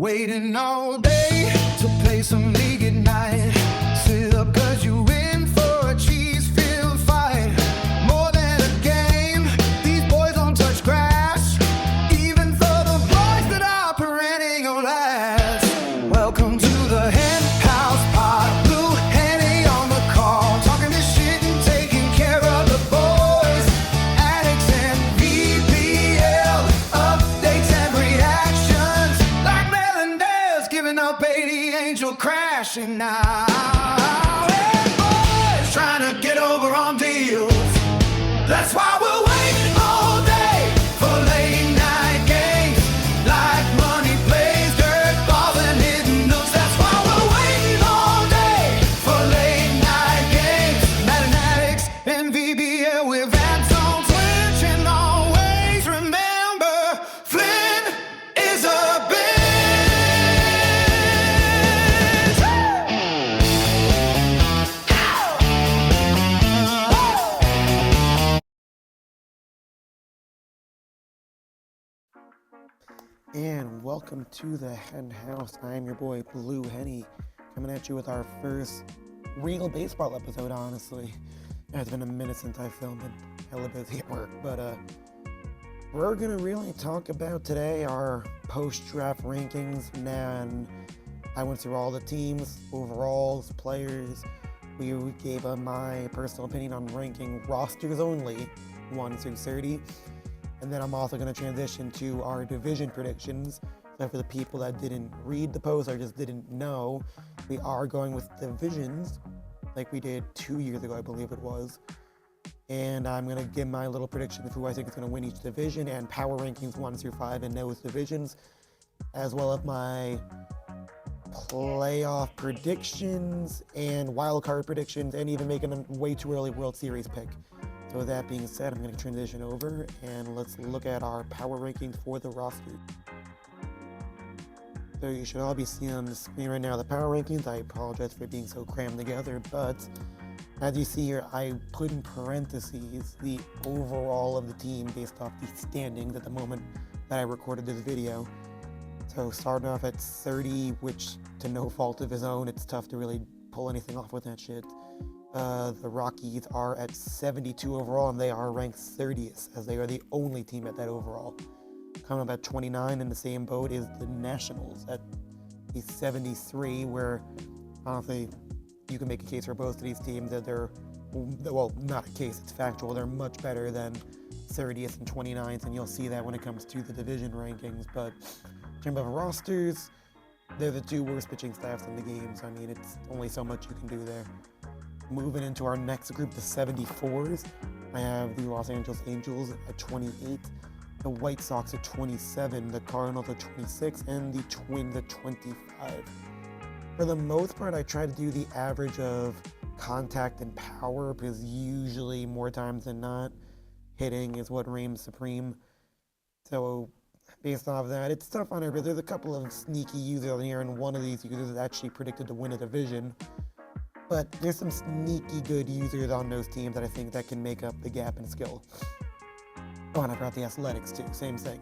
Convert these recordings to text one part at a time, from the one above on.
Waiting all day to play some league at night. Sit up cause you in for a cheese-filled fight. More than a game, these boys don't touch grass. Even for the boys that are perennial lads. Welcome to the HenHouse pod. Blue Henny on the call. Talking this shit and taking care of the boys. Addicts and VBL. Updates and reactions. Like Melendez giving up 80 Angel crashing now. Hey boys, trying to get over on deals. That's why we're waiting all day for late night games. Like money plays, dirt balls and hidden nooks. That's why we're waiting all day for late night games. Mathematics and VBL with ads on Twitch. And always remember, Flynn is a bitch. And welcome to the HenHouse. I'm your boy Blue Henny, coming at you with our first real baseball episode, honestly. It's been a minute since I filmed and hella busy at work, but we're gonna really talk about today our post-draft rankings, and I went through all the teams, overalls, players. We gave my personal opinion on ranking rosters only, 1 through 30. And then I'm also going to transition to our division predictions. So for the people that didn't read the post or just didn't know, we are going with divisions like we did 2 years ago, I believe it was. And I'm going to give my little prediction of who I think is going to win each division and power rankings 1 through 5 in those divisions, as well as my playoff predictions and wildcard predictions, and even making a way too early World Series pick. So with that being said, I'm going to transition over and let's look at our power rankings for the roster. So you should all be seeing on the screen right now the power rankings. I apologize for being so crammed together, but as you see here, I put in parentheses the overall of the team based off the standings at the moment that I recorded this video. So starting off at 30, which to no fault of his own, it's tough to really pull anything off with that shit. The Rockies are at 72 overall, and they are ranked 30th, as they are the only team at that overall. Coming up at 29 in the same boat is the Nationals at the 73, where honestly, you can make a case for both of these teams that they're, well, not a case, it's factual, they're much better than 30th and 29th, and you'll see that when it comes to the division rankings. But in terms of rosters, they're the two worst pitching staffs in the game, so I mean, it's only so much you can do there. Moving into our next group, the 74s, I have the Los Angeles Angels at 28, the White Sox at 27, the Cardinals at 26, and the Twins at 25. For the most part, I try to do the average of contact and power, because usually, more times than not, hitting is what reigns supreme. So based off that, it's tough on her, but there's a couple of sneaky users on here, and one of these users is actually predicted to win a division. But there's some sneaky good users on those teams that I think that can make up the gap in skill. Oh, and I forgot the Athletics too, same thing.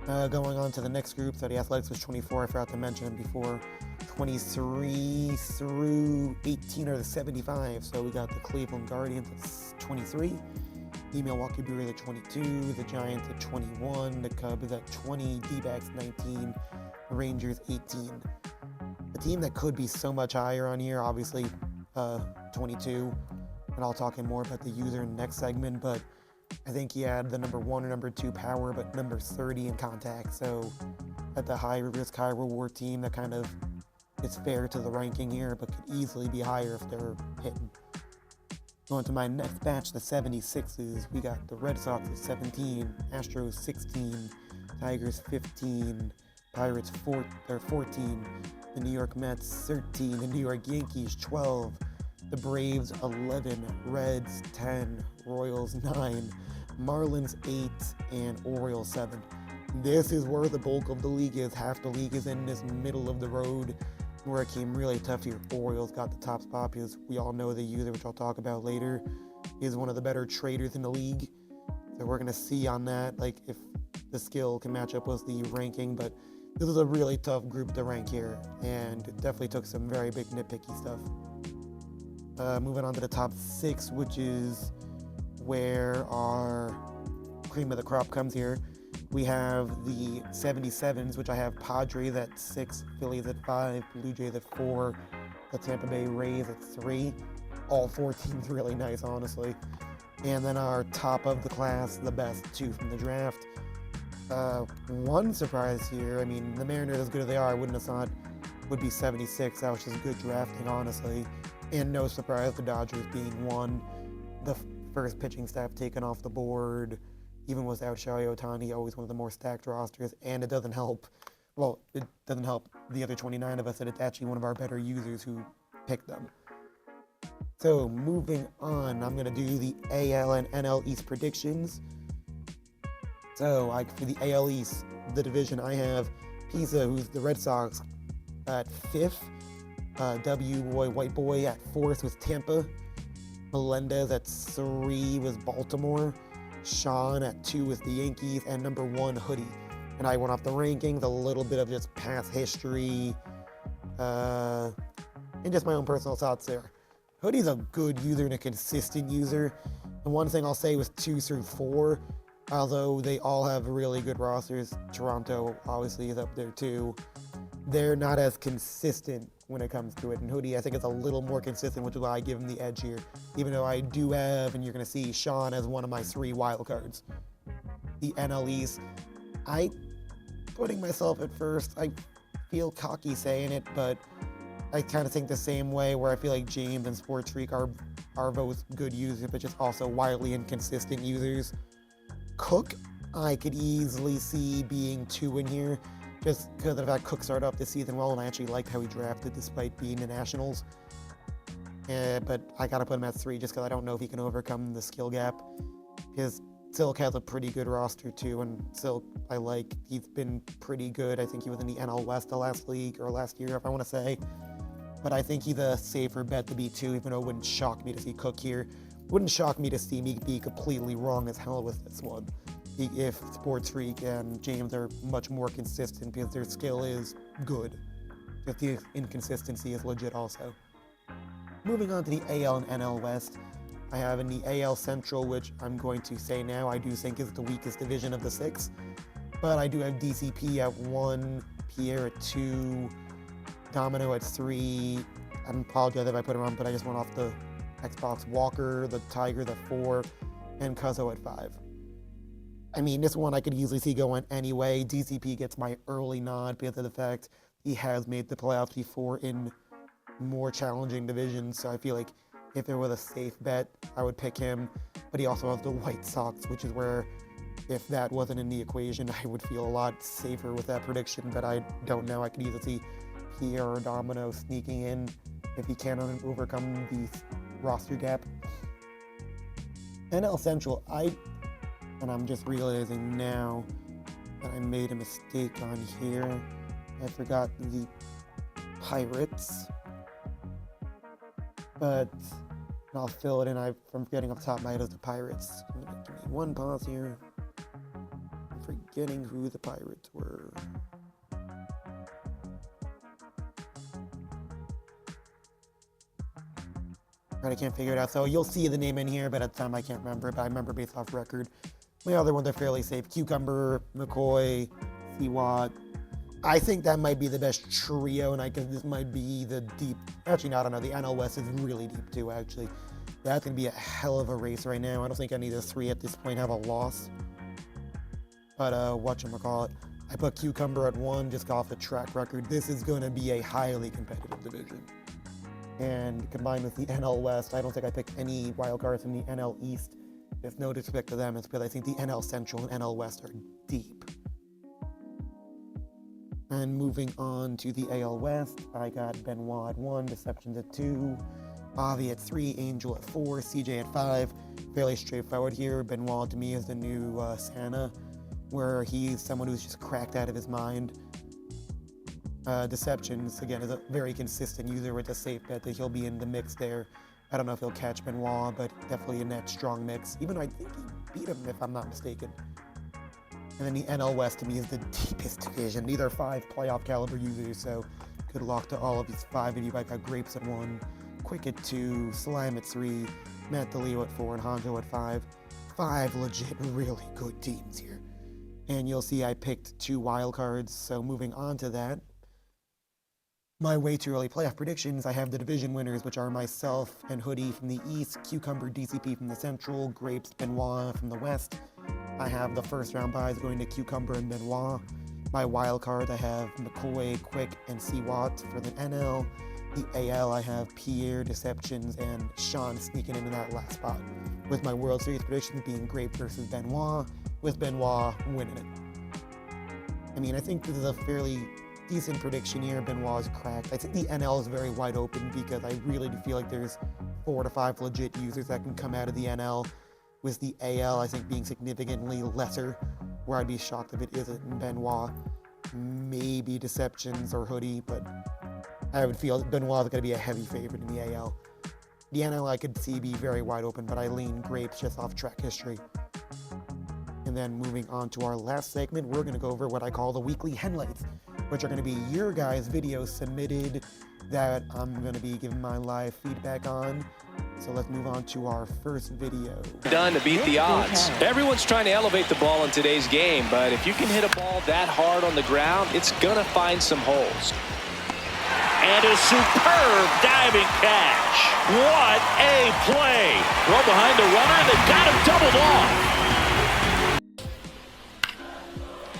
Going on to the next group, so the Athletics was 24, I forgot to mention them before. 23 through 18 are the 75, so we got the Cleveland Guardians at 23, the Milwaukee Brewers at 22, the Giants at 21, the Cubs at 20, D-backs 19, the Rangers 18. The team that could be so much higher on here, obviously 22, and I'll talk more about the user in the next segment, but I think he had the number 1 or number 2 power, but number 30 in contact, so at the high risk, high reward team that kind of is fair to the ranking here, but could easily be higher if they're hitting. Going to my next batch, the 76s, we got the Red Sox at 17, Astros 16, Tigers 15, Pirates 14, the New York Mets 13, the New York Yankees 12, the Braves 11, Reds 10, Royals 9, Marlins 8, and Orioles 7. This is where the bulk of the league is. Half the league is in this middle of the road where it came really tough here. Orioles got the top spot because we all know the user, which I'll talk about later, is one of the better traders in the league. So we're going to see on that, like, if the skill can match up with the ranking, but this is a really tough group to rank here, and it definitely took some very big nitpicky stuff. Moving on to the top 6, which is where our cream of the crop comes here. We have the 77s, which I have Padres at 6, Phillies at 5, Blue Jays at 4, the Tampa Bay Rays at 3. All 4 teams really nice, honestly. And then our top of the class, the best 2 from the draft. One surprise here, I mean, the Mariners, as good as they are, I wouldn't have thought would be 76. That was just good drafting, honestly. And no surprise, the Dodgers being 1. The first pitching staff taken off the board. Even without Shohei Ohtani, always one of the more stacked rosters, and it doesn't help. Well, it doesn't help the other 29 of us that it's actually one of our better users who picked them. So moving on, I'm gonna do the AL and NL East predictions. So for the AL East, the division, I have Pisa, who's the Red Sox, at 5th. White Boy at 4th with Tampa. Melendez at 3 with Baltimore. Sean at 2 with the Yankees, and number 1, Hoodie. And I went off the rankings, a little bit of just past history, and just my own personal thoughts there. Hoodie's a good user and a consistent user. And one thing I'll say with 2 through 4, although they all have really good rosters, Toronto obviously is up there too, they're not as consistent when it comes to it. And Hoodie, I think, is a little more consistent, which is why I give him the edge here. Even though I do have, and you're going to see, Sean as one of my 3 wild cards. The NL East, putting myself at first, I feel cocky saying it, but I kind of think the same way, where I feel like James and Sports Freak are both good users, but just also wildly inconsistent users. Cook, I could easily see being 2 in here, just because of the fact Cook started off this season well, and I actually liked how he drafted despite being the Nationals. But I gotta put him at 3 just because I don't know if he can overcome the skill gap. His Silk has a pretty good roster too, and Silk I like. He's been pretty good. I think he was in the NL West the last year, if I want to say. But I think he's a safer bet to be 2, even though it wouldn't shock me to see Cook here. Wouldn't shock me to see me be completely wrong as hell with this one, if Sports Freak and James are much more consistent, because their skill is good. But the inconsistency is legit also. Moving on to the AL and NL West, I have in the AL Central, which I'm going to say now I do think is the weakest division of the 6. But I do have DCP at 1, Pierre at 2, Domino at 3. I apologize if I put him on, but I just went off the Xbox. Walker, the Tigers at 4, and Cuzzo at 5. I mean, this one I could easily see going anyway. DCP gets my early nod because of the fact he has made the playoffs before in more challenging divisions, so I feel like if there was a safe bet, I would pick him. But he also has the White Sox, which is where, if that wasn't in the equation, I would feel a lot safer with that prediction, but I don't know. I could either see Pierre or Domino sneaking in if he can overcome the roster gap. NL Central, and I'm just realizing now that I made a mistake on here. I forgot the Pirates, but I'll fill it in. I'm forgetting off the top of my head of the Pirates. Give me one pause here. I'm forgetting who the Pirates were. I can't figure it out. So you'll see the name in here, but at the time I can't remember it. But I remember based off record. The other ones are fairly safe. Cucumber, McCoy, Seawatt. I think that might be the best trio, and this might be the deep. Actually, no, I don't know. The NL West is really deep too. Actually, that's gonna be a hell of a race right now. I don't think any of the 3 at this point have a loss. But whatchamacallit, I put Cucumber at 1 just off the track record. This is gonna be a highly competitive division. And combined with the NL West, I don't think I picked any wild cards in the NL East. There's no disrespect to them, it's because I think the NL Central and NL West are deep. And moving on to the AL West, I got Benoit at 1, Deceptions at 2, Avi at 3, Angel at 4, CJ at 5. Fairly straightforward here. Benoit to me is the new Santa, where he's someone who's just cracked out of his mind. Deceptions, again, is a very consistent user with a safe bet that he'll be in the mix there. I don't know if he'll catch Benoit, but definitely in that strong mix, even though I think he beat him if I'm not mistaken. And then the NL West to me is the deepest division. These are 5 playoff caliber users, so good luck to all of these 5 of you. I got Grapes at 1, Quick at 2, Slime at 3, Matt DeLeo at 4, and Hanjo at 5. 5 legit really good teams here. And you'll see I picked 2 wildcards, so moving on to that. My way too early playoff predictions, I have the division winners, which are myself and Hoodie from the East, Cucumber DCP from the Central, Grapes Benoit from the West. I have the first round buys going to Cucumber and Benoit. My wild card, I have McCoy, Quick, and C-Watt for the NL. The AL, I have Pierre, Deceptions, and Sean sneaking into that last spot. With my World Series predictions being Grape versus Benoit, with Benoit winning it. I mean, I think this is a fairly decent prediction here. Benoit's cracked. I think the NL is very wide open because I really do feel like there's 4 to 5 legit users that can come out of the NL. With the AL, I think being significantly lesser, where I'd be shocked if it isn't Benoit. Maybe Deceptions or Hoodie, but I would feel Benoit is going to be a heavy favorite in the AL. The NL I could see be very wide open, but I lean Grapes just off track history. And then moving on to our last segment, we're going to go over what I call the weekly Henlights, which are going to be your guys' videos submitted that I'm going to be giving my live feedback on. So let's move on to our first video. Done to beat the odds. Everyone's trying to elevate the ball in today's game, but if you can hit a ball that hard on the ground, it's going to find some holes. And a superb diving catch. What a play. Throw behind the runner, and they've got him doubled off.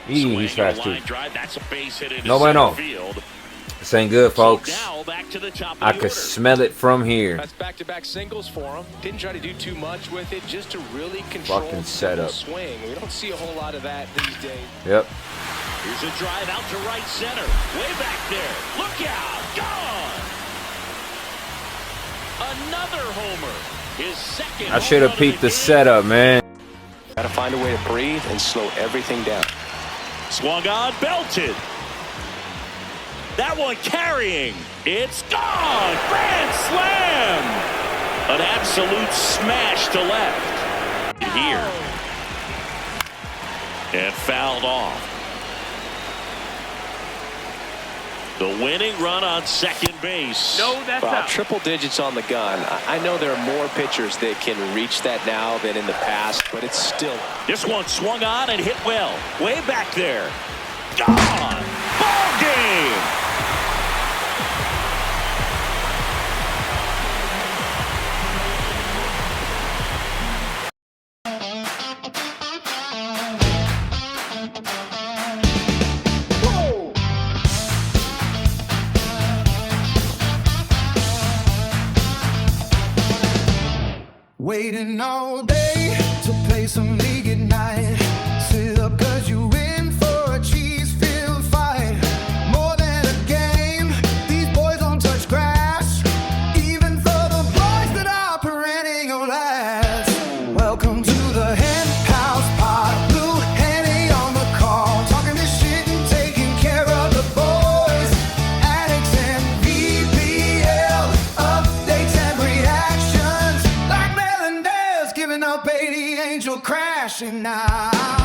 He's fast too. That's a base hit No bueno. This ain't good, folks. So now back to the top of I the could order. smell it from here. That's back-to-back singles for him. Didn't try to do too much with it, just to really control Fucking the setup. swing. We don't see a whole lot of that these days. Yep. Here's a drive out to right center. Way back there. Look out. Gone. Another homer. His second. I should have home run peeped of the game. setup, man. Got to find a way to breathe and slow everything down. Swung on, belted. That one carrying. It's gone. Grand slam. An absolute smash to left. Here. And fouled off. The winning run on second base. No, that's out. Triple digits on the gun. I know there are more pitchers that can reach that now than in the past, but it's still. This one swung on and hit well. Way back there. Gone. Ball game. Waiting all day to play some league at night. Sit up cause you in for a cheese-filled fight. More than a game, these boys don't touch grass. Even for the boys that are perennial lads. Welcome to the HenHouse pod. Blue Henny on the call. Talking this shit and taking care of the boys. Addicts and VBL. Updates and reactions. Like giving up 80 angel crashing now.